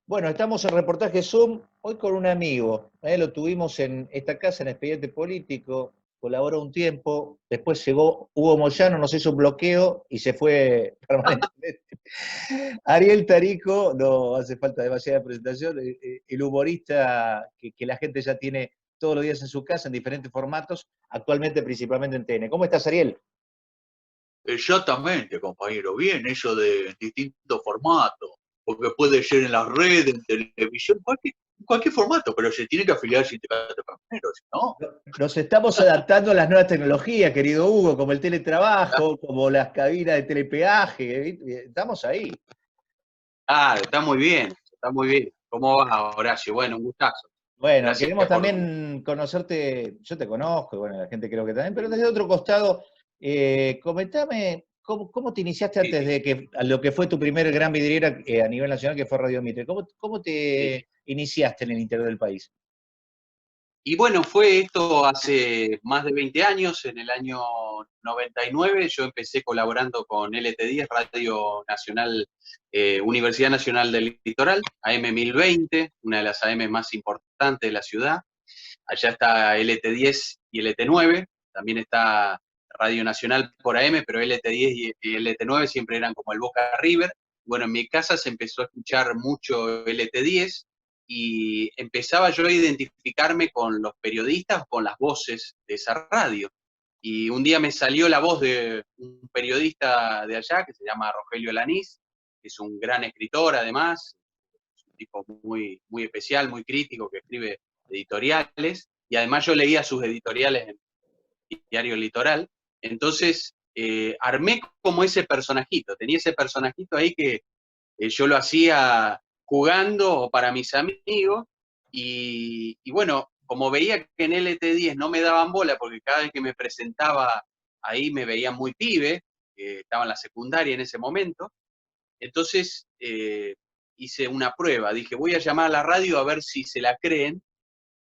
Bueno, estamos en reportaje Zoom, hoy con un amigo. Lo tuvimos en esta casa, en Expediente Político, colaboró un tiempo, después llegó Hugo Moyano, nos hizo un bloqueo y se fue permanentemente. Ariel Tarico, no hace falta demasiada presentación, el humorista que la gente ya tiene todos los días en su casa, en diferentes formatos, actualmente principalmente en TN. ¿Cómo estás, Ariel? Exactamente, compañero. Bien, eso de distintos formatos, porque puede ser en las redes, en televisión, cualquier formato, pero se tiene que afiliar al sindicato de camioneros, ¿no? Nos estamos adaptando a las nuevas tecnologías, querido Hugo, como el teletrabajo, como las cabinas de telepeaje. Estamos ahí. Ah, está muy bien, está muy bien. ¿Cómo va, Horacio? Bueno, un gustazo. Bueno, Gracias queremos por... también conocerte, yo te conozco, y bueno, la gente creo que también, pero desde otro costado, comentame cómo te iniciaste Sí, antes de que a lo que fue tu primer gran vidriera a nivel nacional, que fue Radio Mitre. ¿Cómo sí. te iniciaste en el interior del país? Y bueno, fue esto hace más de 20 años, en el año 99, yo empecé colaborando con LT10, Radio Nacional, Universidad Nacional del Litoral, AM 1020, una de las AM más importantes de la ciudad. Allá está LT10 y LT9, también está Radio Nacional por AM, pero LT10 y LT9 siempre eran como el Boca River. Bueno, en mi casa se empezó a escuchar mucho LT10 y empezaba yo a identificarme con los periodistas, con las voces de esa radio. Y un día me salió la voz de un periodista de allá que se llama Rogelio Lanís, que es un gran escritor además, es un tipo muy, muy especial, muy crítico, que escribe editoriales, y además yo leía sus editoriales en Diario Litoral. Entonces armé como ese personajito, tenía ese personajito ahí que yo lo hacía jugando para mis amigos, y bueno, como veía que en LT10 no me daban bola, porque cada vez que me presentaba ahí me veían muy pibe, estaba en la secundaria en ese momento, entonces hice una prueba, dije voy a llamar a la radio a ver si se la creen,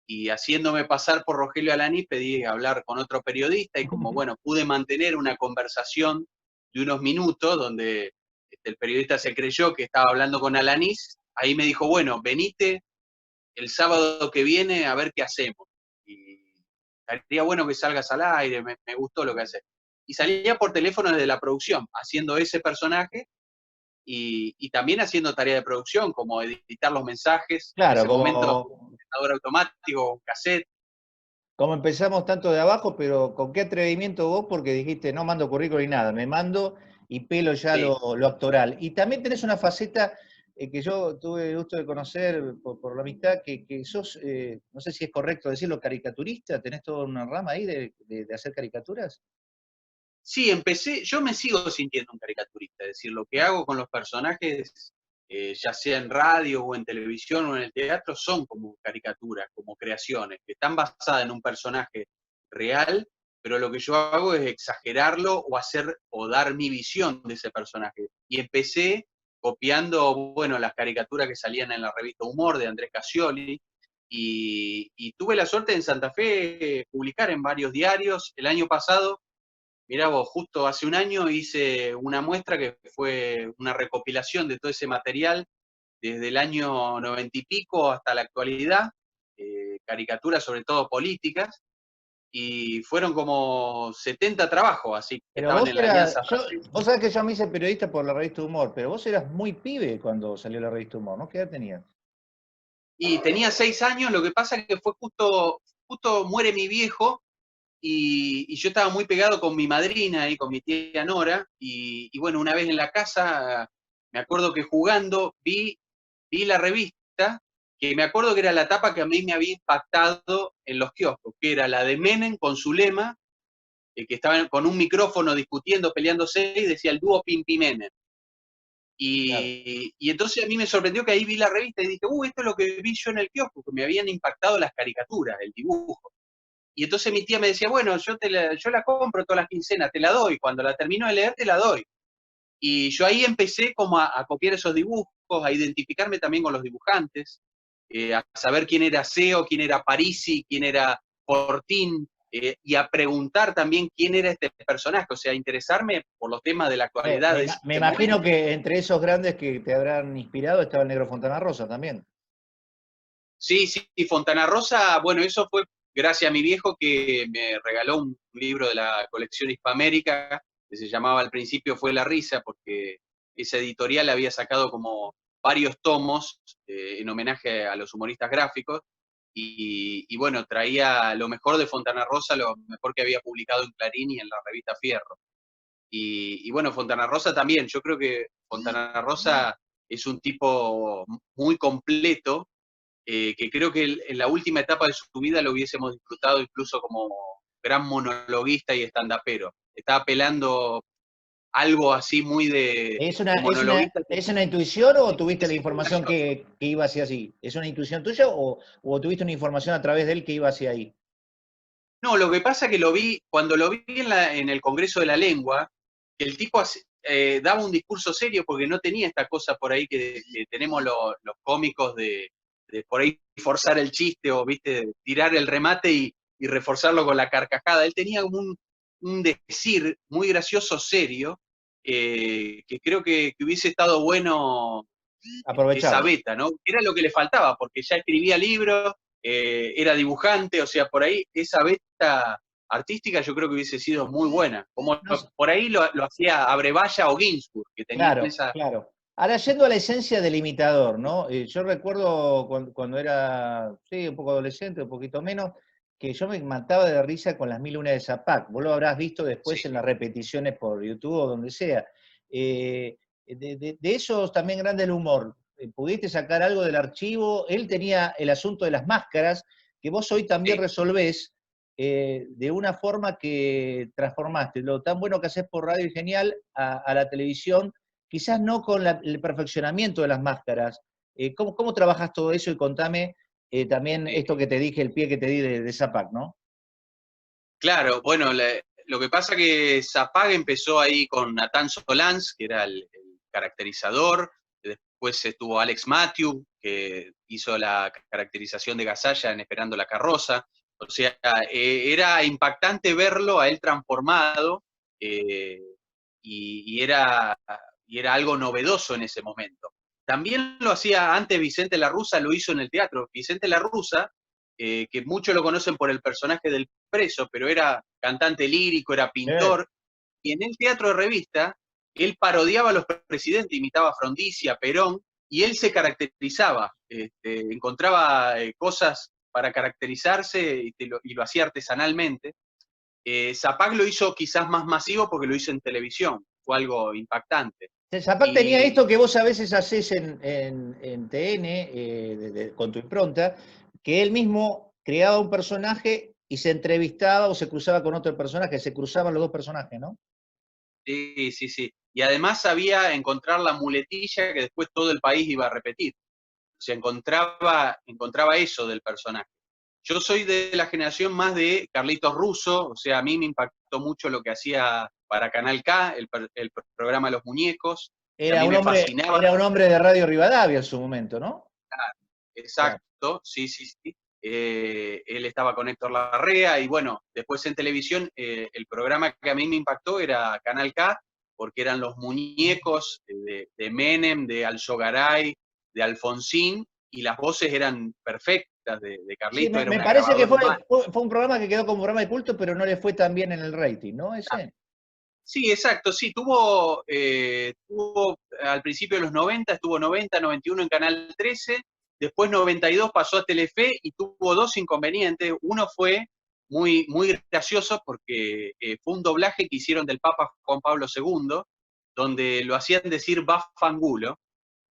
y haciéndome pasar por Rogelio Alani pedí hablar con otro periodista y como, bueno, pude mantener una conversación de unos minutos donde el periodista se creyó que estaba hablando con Alanís, ahí me dijo, bueno, venite el sábado que viene a ver qué hacemos. Y estaría bueno que salgas al aire, me gustó lo que haces. Y salía por teléfono desde la producción, haciendo ese personaje y también haciendo tarea de producción, como editar los mensajes, en Claro, ese momento, como, contador automático, cassette. como empezamos tanto de abajo, pero con qué atrevimiento vos, porque dijiste, no mando currículum ni nada, me mando y pelo ya Sí. lo actoral. Y también tenés una faceta que yo tuve el gusto de conocer por la amistad, que sos, no sé si es correcto decirlo, caricaturista, tenés toda una rama ahí de hacer caricaturas. Sí, empecé, yo me sigo sintiendo un caricaturista, es decir, lo que hago con los personajes, ya sea en radio o en televisión o en el teatro, son como caricaturas, como creaciones, que están basadas en un personaje real, pero lo que yo hago es exagerarlo o hacer o dar mi visión de ese personaje. Y empecé copiando, bueno, las caricaturas que salían en la revista Humor de Andrés Cassioli, y tuve la suerte en Santa Fe publicar en varios diarios. El año pasado, mirá vos, justo hace un año hice una muestra que fue una recopilación de todo ese material desde el año 90 y pico hasta la actualidad, caricaturas sobre todo políticas, y fueron como 70 trabajos, así que Pero estaban vos en la eras, Alianza Francesa. vos sabés que yo me hice periodista por la revista Humor, pero vos eras muy pibe cuando salió la revista Humor, ¿no? ¿Qué edad tenías? Y tenía 6 años, lo que pasa es que fue justo muere mi viejo, y yo estaba muy pegado con mi madrina y con mi tía Nora, y bueno, una vez en la casa, me acuerdo que jugando vi la revista, que me acuerdo que era la tapa que a mí me había impactado en los kioscos, que era la de Menem con su lema, que estaban con un micrófono discutiendo, peleándose, y decía el dúo Pimpi Menem. Claro. Y entonces a mí me sorprendió que ahí vi la revista y dije, esto es lo que vi yo en el kiosco, que me habían impactado las caricaturas, el dibujo. Y entonces mi tía me decía, bueno, yo la compro todas las quincenas, te la doy, cuando la termino de leer te la doy. Y yo ahí empecé como a copiar esos dibujos, a identificarme también con los dibujantes, a saber quién era Seo, quién era Parisi, quién era Fortín, y a preguntar también quién era este personaje, o sea, interesarme por los temas de la actualidad de Me ese imagino momento. que entre esos grandes que te habrán inspirado estaba el Negro Fontana Rosa también. Sí, sí, y Fontana Rosa, bueno, eso fue gracias a mi viejo que me regaló un libro de la colección Hispamérica, que se llamaba Al principio fue la risa, porque esa editorial había sacado como varios tomos en homenaje a los humoristas gráficos, y bueno, traía lo mejor de Fontana Rosa, lo mejor que había publicado en Clarín y en la revista Fierro. Y bueno, Fontana Rosa también, yo creo que Fontana Rosa es un tipo muy completo, que creo que en la última etapa de su vida lo hubiésemos disfrutado incluso como gran monologuista y estandapero. Estaba apelando algo así muy de monologuista. ¿Es una intuición o tuviste la información que iba hacia así? ¿Es una intuición tuya o tuviste una información a través de él que iba hacia ahí? No, lo que pasa es que lo vi, cuando lo vi en el Congreso de la Lengua, que el tipo daba un discurso serio porque no tenía esta cosa por ahí que tenemos los cómicos de por ahí forzar el chiste o, viste, tirar el remate y reforzarlo con la carcajada. Él tenía como un decir muy gracioso, serio, que creo que hubiese estado bueno esa Aprovecharlo. beta, ¿no? Era lo que le faltaba, porque ya escribía libros, era dibujante, o sea, por ahí esa beta artística yo creo que hubiese sido muy buena. Como No sé. por ahí lo hacía Abrevaya o Ginsburg, que tenían Claro, esa... claro. Ahora, yendo a la esencia del imitador, ¿no? Yo recuerdo cuando era, sí, un poco adolescente, un poquito menos, que yo me mataba de risa con las mil una de Zapac. Vos lo habrás visto Sí, después en las repeticiones por YouTube o donde sea. De esos también grandes del humor, ¿pudiste sacar algo del archivo? Él tenía el asunto de las máscaras, que vos hoy también sí. resolvés de una forma que transformaste lo tan bueno que haces por radio y genial a la televisión, quizás no con el perfeccionamiento de las máscaras. ¿Cómo trabajas todo eso? Y contame también Sí. esto que te dije, el pie que te di de Zapac, ¿no? Claro, bueno, lo que pasa que Zapag empezó ahí con Nathan Solans, que era el caracterizador, después estuvo Alex Matthew, que hizo la caracterización de Gasalla en Esperando la Carroza, o sea, era impactante verlo a él transformado, eh, y, y era, y era algo novedoso en ese momento. También lo hacía antes Vicente La Russa, lo hizo en el teatro. Vicente La Russa, que muchos lo conocen por el personaje del preso, pero era cantante lírico, era Eh, pintor, y en el teatro de revista, él parodiaba a los presidentes, imitaba a Frondizi, a Perón, y él se caracterizaba, encontraba cosas para caracterizarse y lo hacía artesanalmente. Zapag lo hizo quizás más masivo porque lo hizo en televisión, fue algo impactante. Zapac tenía Y esto que vos a veces haces en TN, con tu impronta, que él mismo creaba un personaje y se entrevistaba o se cruzaba con otro personaje, se cruzaban los dos personajes, ¿no? sí, sí, sí. Y además sabía encontrar la muletilla que después todo el país iba a repetir. O sea, encontraba eso del personaje. Yo soy de la generación más de Carlitos Russo, o sea, a mí me impactó mucho lo que hacía para Canal K, el programa de los muñecos, y a mí me fascinaba. Era un hombre de Radio Rivadavia en su momento, ¿no? Claro. Exacto, sí, sí, sí. Él estaba con Héctor Larrea y bueno, después en televisión el programa que a mí me impactó era Canal K, porque eran los muñecos de Menem, de Alzogaray, de Alfonsín, y las voces eran perfectas de Sí, Carlito, era me una parece que grabadora humana. fue un programa que quedó como programa de culto, pero no le fue tan bien en el rating, ¿no? Ese. Sí, exacto, sí, tuvo al principio de los 90, estuvo 90, 91 en Canal 13, después 92 pasó a Telefe y tuvo dos inconvenientes. Uno fue muy, muy gracioso porque fue un doblaje que hicieron del Papa Juan Pablo II, donde lo hacían decir Bafangulo,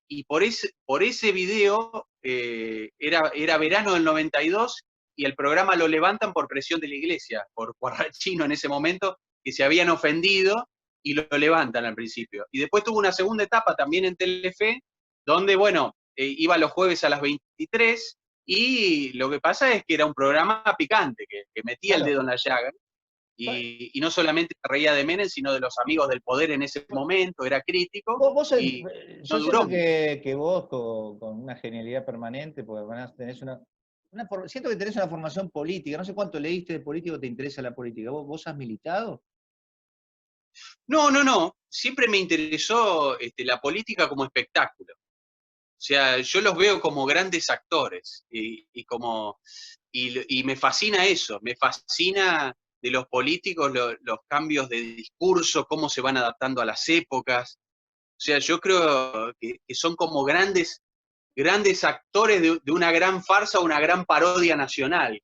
y por ese video era verano del 92 y el programa lo levantan por presión de la iglesia, por Guarrachino en ese momento, que se habían ofendido y lo levantan al principio. Y después tuvo una segunda etapa también en Telefe, donde, bueno, iba los jueves a las 23 y lo que pasa es que era un programa picante, que metía el Claro. dedo en la llaga. Y no solamente se reía de Menem, sino de los amigos del poder en ese momento, era crítico y no Yo duró siento mucho. que vos con una genialidad permanente, porque además tenés una. Siento que tenés una formación política, no sé cuánto leíste de político, te interesa la política. ¿Vos has militado? No, no, no. Siempre me interesó la política como espectáculo. O sea, yo los veo como grandes actores y me fascina eso, me fascina de los políticos los cambios de discurso, cómo se van adaptando a las épocas. O sea, yo creo que son como grandes actores de una gran farsa o una gran parodia nacional,